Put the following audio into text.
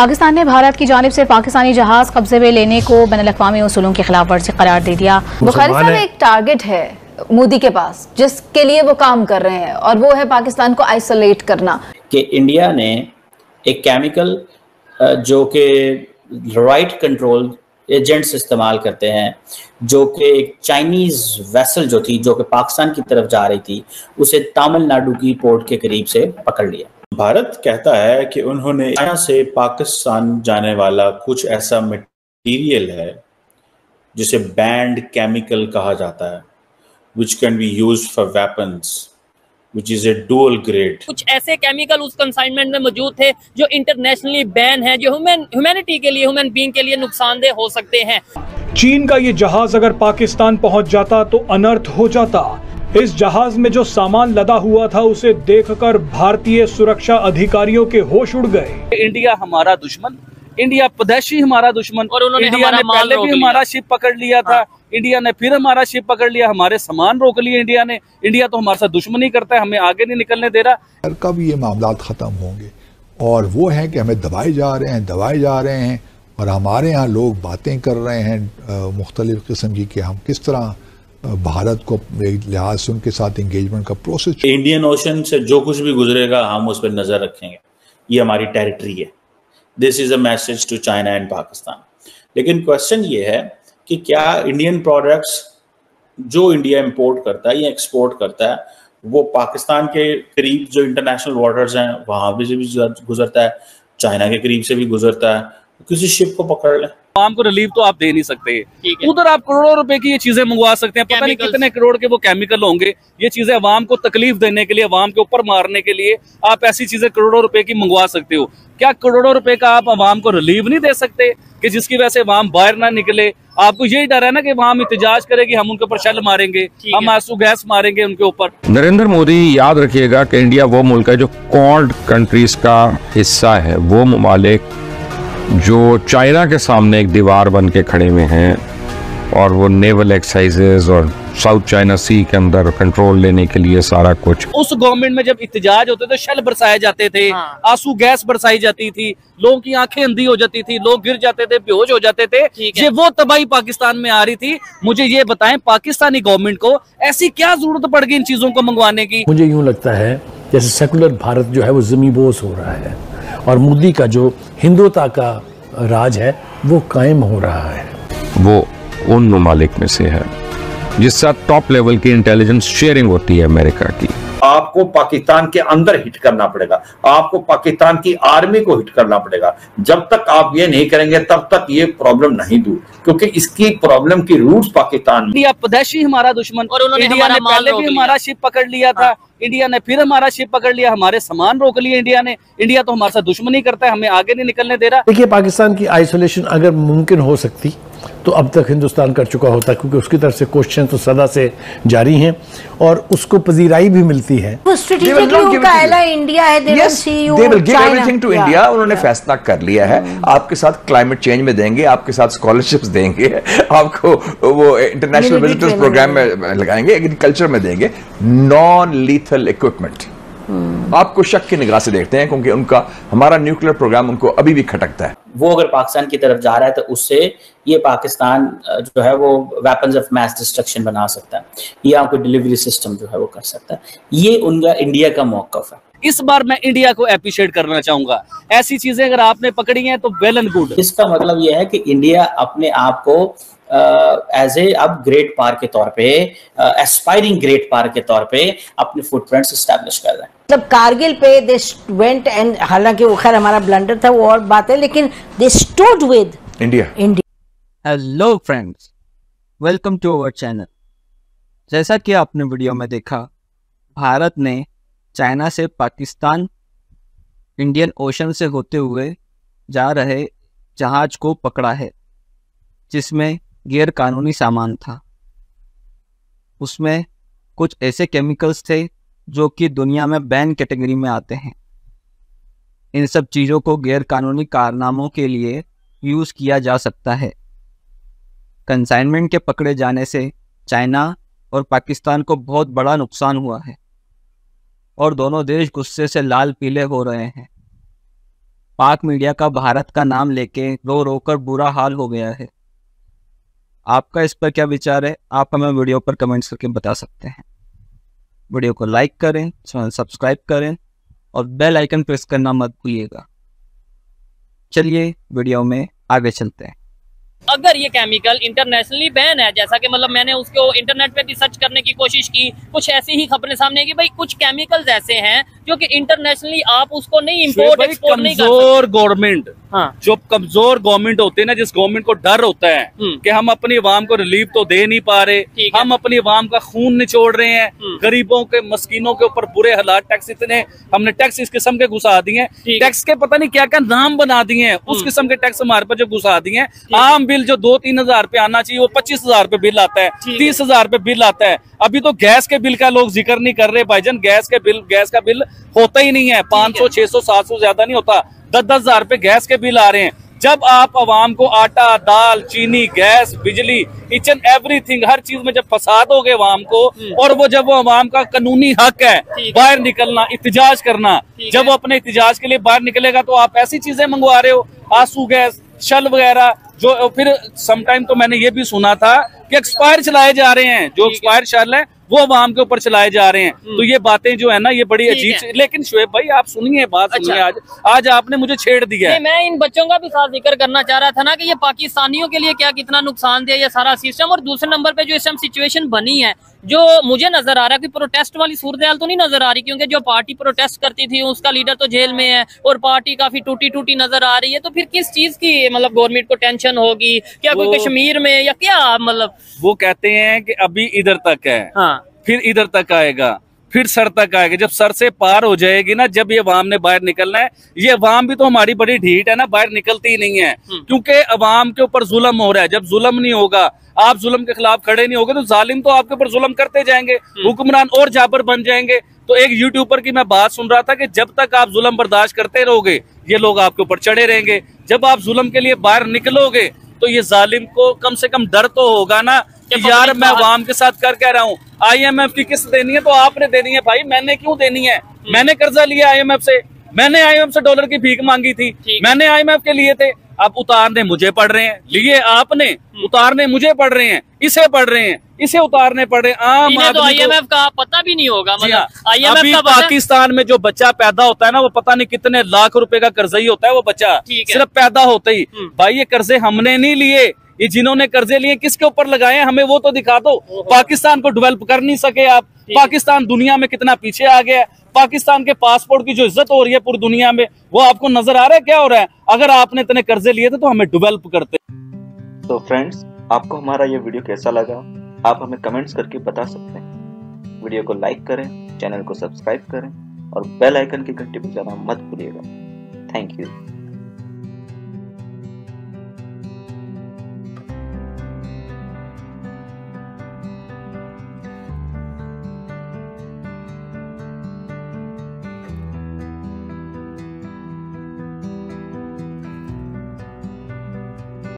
पाकिस्तान ने भारत की जानिब से पाकिस्तानी जहाज कब्जे में लेने को बैनुल-अक़वामी उसूलों की खिलाफ वर्जी करार दे दिया। बुखारी साहब, एक टारगेट है मोदी के पास जिसके लिए वो काम कर रहे हैं और वो है पाकिस्तान को आइसोलेट करना। कि इंडिया ने एक केमिकल जो कि राइट कंट्रोल एजेंट्स इस्तेमाल करते हैं, जो कि एक चाइनीज वेसल जो थी जो कि पाकिस्तान की तरफ जा रही थी, उसे तमिलनाडु की पोर्ट के करीब से पकड़ लिया। भारत कहता है कि उन्होंने चाइना से पाकिस्तान जाने वाला कुछ ऐसा मटेरियल है जिसे बैंड केमिकल कहा जाता है, which can be used for weapons, which is a dual grade। कुछ ऐसे केमिकल उस कंसाइनमेंट में मौजूद थे जो इंटरनेशनली बैन है, जो ह्यूमैनिटी के लिए, ह्यूमन बीइंग के लिए नुकसानदेह हो सकते हैं। चीन का ये जहाज अगर पाकिस्तान पहुंच जाता तो अनर्थ हो जाता। इस जहाज में जो सामान लदा हुआ था उसे देखकर भारतीय सुरक्षा अधिकारियों के होश उड़ गए। इंडिया हमारा दुश्मन, इंडिया पदेशी हमारा दुश्मन, और उन्होंने इंडिया ने पहले भी हमारा शिप पकड़ लिया था, इंडिया ने फिर हमारा शिप पकड़ लिया, हमारे सामान रोक लिए इंडिया ने। इंडिया तो हमारे साथ दुश्मनी करता है, हमें आगे नहीं निकलने दे रहा। कब ये मामला खत्म होंगे? और वो है कि हमें दबाए जा रहे हैं और हमारे यहाँ लोग बातें कर रहे हैं मुख्तलिफ किस्म की कि हम किस तरह भारत को एक लिहाज से उनके साथ एंगेजमेंट का प्रोसेस। इंडियन ओशन से जो कुछ भी गुजरेगा हम उस पर नजर रखेंगे, ये हमारी टेरिटरी है। This is a message to China and Pakistan. लेकिन क्वेश्चन ये है कि क्या इंडियन प्रोडक्ट्स जो इंडिया इंपोर्ट करता है या एक्सपोर्ट करता है वो पाकिस्तान के करीब जो इंटरनेशनल वाटर्स हैं वहां भी गुजरता है, चाइना के करीब से भी गुजरता है, किसी शिप को पकड़ लें। आवाम को रिलीफ तो आप दे नहीं सकते। उधर आप करोड़ों रुपए की ये चीजें मंगवा सकते हैं, पता नहीं कितने करोड़ के वो केमिकल होंगे। ये चीजें अवाम को तकलीफ देने के लिए, अवाम के ऊपर मारने के लिए आप ऐसी चीजें करोड़ों रुपए की मंगवा सकते हो। क्या करोड़ों रुपए का आप अवाम को रिलीफ नहीं दे सकते कि जिसकी वजह से अवाम बाहर ना निकले? आपको यही डर है ना कि अवाम एहतजाज करेगी, हम उनके ऊपर शेल मारेंगे, हम आंसू गैस मारेंगे उनके ऊपर। नरेंद्र मोदी याद रखिएगा कि इंडिया वो मुल्क है जो क्वाड कंट्रीज का हिस्सा है, वो ममालिक जो चाइना के सामने एक दीवार बन के खड़े हुए हैं और वो नेवल एक्सरसाइजेज और साउथ चाइना सी के अंदर कंट्रोल लेने के लिए सारा कुछ। उस गवर्नमेंट में जब इत्तेजाज होते थे, शेल बरसाए जाते थे, आंसू गैस बरसाई जाती थी, लोगों की आंखें अंधी हो जाती थी, लोग गिर जाते थे, बेहोश हो जाते थे। ये वो तबाही पाकिस्तान में आ रही थी। मुझे ये बताएं, पाकिस्तानी गवर्नमेंट को ऐसी क्या जरूरत पड़ गई इन चीजों को मंगवाने की? मुझे यूं लगता है जैसे सेकुलर भारत जो है वो ज़मींबोस हो रहा है और मोदी का जो हिंदुत्व का राज है वो कायम हो रहा है। वो उन ममालिक में से है जिस साथ टॉप लेवल की इंटेलिजेंस शेयरिंग होती है अमेरिका की। आपको पाकिस्तान के अंदर हिट करना पड़ेगा, आपको पाकिस्तान की आर्मी को हिट करना पड़ेगा। जब तक आप ये नहीं करेंगे तब तक ये प्रॉब्लम नहीं दूर, क्योंकि इसकी प्रॉब्लम की रूट्स पाकिस्तान में। इंडिया पदेशी हमारा दुश्मन, और उन्होंने इंडिया ने पहले भी हमारा शिप पकड़ लिया था, इंडिया ने फिर हमारा शिप पकड़ लिया, हमारे सामान रोक लिए इंडिया ने। इंडिया तो हमारे साथ दुश्मनी करता है, हमें आगे नहीं निकलने दे रहा। देखिए, पाकिस्तान की आइसोलेशन अगर मुमकिन हो सकती तो अब तक हिंदुस्तान कर चुका होता, क्योंकि उसकी तरफ से क्वेश्चन तो सदा से जारी हैं और उसको पजीराई भी मिलती है। उन्होंने फैसला कर लिया है, आपके साथ क्लाइमेट चेंज में देंगे, आपके साथ स्कॉलरशिप्स देंगे, आपको वो इंटरनेशनल विजिटर्स प्रोग्राम में लगाएंगे, एग्रीकल्चर में देंगे, नॉन लीथल इक्विपमेंट। आपको शक की निगाह से देखते हैं क्योंकि उनका हमारा न्यूक्लियर प्रोग्राम उनको अभी भी खटकता है। वो अगर पाकिस्तान की तरफ जा रहा है तो उससे ये पाकिस्तान जो है वो वेपन्स ऑफ मैस डिस्ट्रक्शन बना सकता है या कोई डिलीवरी सिस्टम जो है वो कर सकता है। ये उनका इंडिया का मौक़िफ़ है। इस बार मैं इंडिया को एप्रिशिएट करना चाहूंगा। ऐसी चीजें अगर आपने पकड़ी हैं तो वेल एंड गुड। इसका मतलब यह है कि इंडिया अपने आप को एज ए अब ग्रेट पावर के तौर पे, एस्पायरिंग ग्रेट पावर के तौर पे अपने फुटप्रिंट्स एस्टैब्लिश कर रहे हैं। मतलब कारगिल पे दे वेंट एंड, हालांकि वो खैर हमारा ब्लंडर था वो और बात है, लेकिन they stood with India. Hello friends, welcome to our channel. जैसा कि आपने वीडियो में देखा, भारत ने चाइना से पाकिस्तान इंडियन ओशन से होते हुए जा रहे जहाज को पकड़ा है जिसमें गैर कानूनी सामान था। उसमें कुछ ऐसे केमिकल्स थे जो कि दुनिया में बैन कैटेगरी में आते हैं। इन सब चीज़ों को गैर कानूनी कारनामों के लिए यूज़ किया जा सकता है। कंसाइनमेंट के पकड़े जाने से चाइना और पाकिस्तान को बहुत बड़ा नुकसान हुआ है और दोनों देश गुस्से से लाल पीले हो रहे हैं। पाक मीडिया का भारत का नाम लेके रो रो कर बुरा हाल हो गया है। आपका इस पर क्या विचार है, आप हमें वीडियो पर कमेंट्स करके बता सकते हैं। वीडियो को लाइक करें, चैनल सब्सक्राइब करें और बेल आइकन प्रेस करना मत भूलिएगा। चलिए वीडियो में आगे चलते हैं। अगर ये केमिकल इंटरनेशनली बैन है, जैसा कि मतलब मैंने उसको इंटरनेट पे भी सर्च करने की कोशिश की, कुछ ऐसी ही खबरें सामने आई कि भाई कुछ केमिकल्स ऐसे हैं जो कि इंटरनेशनली आप उसको नहीं इंपोर्ट एक्सपोर्ट नहीं कर सकते। कमजोर गवर्नमेंट, जो कमजोर गवर्नमेंट होते हैं ना, जिस गवर्नमेंट को डर होता है कि हम अपनी अवाम को रिलीफ तो दे नहीं पा रहे, हम अपनी अवाम का खून निचोड़ रहे हैं, गरीबों के मस्कीनों के ऊपर बुरे हालात, टैक्स इतने हमने टैक्स इस किस्म के घुसा दिए, टैक्स के पता नहीं क्या क्या नाम बना दिए हैं, उस किस्म के टैक्स हमारे पर जो घुसा दिए हैं। आम बिल जो 2-3 हजार रुपये आना चाहिए वो 25,000 रुपये बिल आता है, 30,000 रुपये बिल आता है। अभी तो गैस के बिल का लोग जिक्र नहीं कर रहे भाईजान, गैस का बिल होता ही नहीं है, 500, 600, 700 ज्यादा नहीं होता, 10-10 हजार रुपये गैस के बिल आ रहे हैं। जब आप आवाम को आटा, दाल, चीनी, गैस, बिजली, ईच एंड एवरीथिंग, हर चीज में जब फंसा दोगे आवाम को, और वो जब वो आवाम का कानूनी हक है बाहर निकलना, इत्तिजाज करना, जब वो अपने इत्तिजाज के लिए बाहर निकलेगा तो आप ऐसी चीजें मंगवा रहे हो, आंसू गैस, शल वगैरह, जो फिर समटाइम तो मैंने ये भी सुना था कि एक्सपायर चलाए जा रहे हैं, जो एक्सपायर शल है वो आवाम के ऊपर चलाए जा रहे हैं। तो ये बातें जो है ना, ये बड़ी अजीब। लेकिन शुएब भाई आप सुनिए बात, सुनिए, आज आपने मुझे छेड़ दिया है। मैं इन बच्चों का भी साथ जिक्र करना चाह रहा था ना कि ये पाकिस्तानियों के लिए क्या कितना नुकसानदेह ये सारा सिस्टम, और दूसरे नंबर पे जो इस टाइम सिचुएशन बनी है, जो मुझे नजर आ रहा है कि प्रोटेस्ट वाली सूरत हाल तो नहीं नजर आ रही, क्योंकि जो पार्टी प्रोटेस्ट करती थी उसका लीडर तो जेल में है और पार्टी काफी टूटी टूटी नजर आ रही है। तो फिर किस चीज की मतलब गवर्नमेंट को टेंशन होगी, क्या कोई कश्मीर में या क्या, मतलब वो कहते हैं कि अभी इधर तक है, फिर इधर तक आएगा, फिर सर तक आएगा। जब सर से पार हो जाएगी ना, जब ये अवाम ने बाहर निकलना है, ये अवाम भी तो हमारी बड़ी ढीठ है ना, बाहर निकलती ही नहीं है, क्योंकि अवाम के ऊपर जुल्म हो रहा है। जब जुल्म नहीं होगा, आप जुल्म के खिलाफ खड़े नहीं होगे, तो जालिम तो आपके ऊपर जुल्म करते जाएंगे, हुक्मरान और जाबर बन जाएंगे। तो एक यूट्यूबर की मैं बात सुन रहा था कि जब तक आप जुल्म बर्दाश्त करते रहोगे, ये लोग आपके ऊपर चढ़े रहेंगे। जब आप जुल्म के लिए बाहर निकलोगे तो ये जालिम को कम से कम डर तो होगा ना कि यार मैं अवाम के साथ कर कह रहा हूँ। IMF की किस्त देनी है तो आपने देनी है भाई, मैंने क्यों देनी है? मैंने कर्जा लिया IMF से, मैंने IMF से डॉलर की भीख मांगी थी, मैंने IMF के लिए थे। अब उतारने मुझे पड़ रहे हैं, लिए आपने, उतारने मुझे पड़ रहे हैं, इसे पड़ रहे हैं, इसे उतारने पड़ रहे हैं। आम आदमी तो IMF का पता भी नहीं होगा, मतलब IMF अभी पाकिस्तान में जो बच्चा पैदा होता है ना, वो पता नहीं कितने लाख रुपए का कर्जई होता है वो बच्चा, सिर्फ पैदा होते ही। भाई ये कर्जे हमने नहीं लिए, ये जिन्होंने कर्जे लिए किसके ऊपर लगाए हैं, हमें वो तो दिखा दो। पाकिस्तान को डेवलप कर नहीं सके आप, पाकिस्तान दुनिया में कितना पीछे आ गया है, पाकिस्तान के पासपोर्ट की जो इज्जत हो रही है पूरी दुनिया में, वो आपको नजर आ रहा है क्या हो रहा है? अगर आपने इतने कर्जे लिए थे तो हमें डेवलप करते। तो फ्रेंड्स, आपको हमारा ये वीडियो कैसा लगा, आप हमें कमेंट्स करके बता सकते हैं। वीडियो को लाइक करें, चैनल को सब्सक्राइब करें और बेल आइकन की घंटी बजाना मत भूलिएगा। Thank you.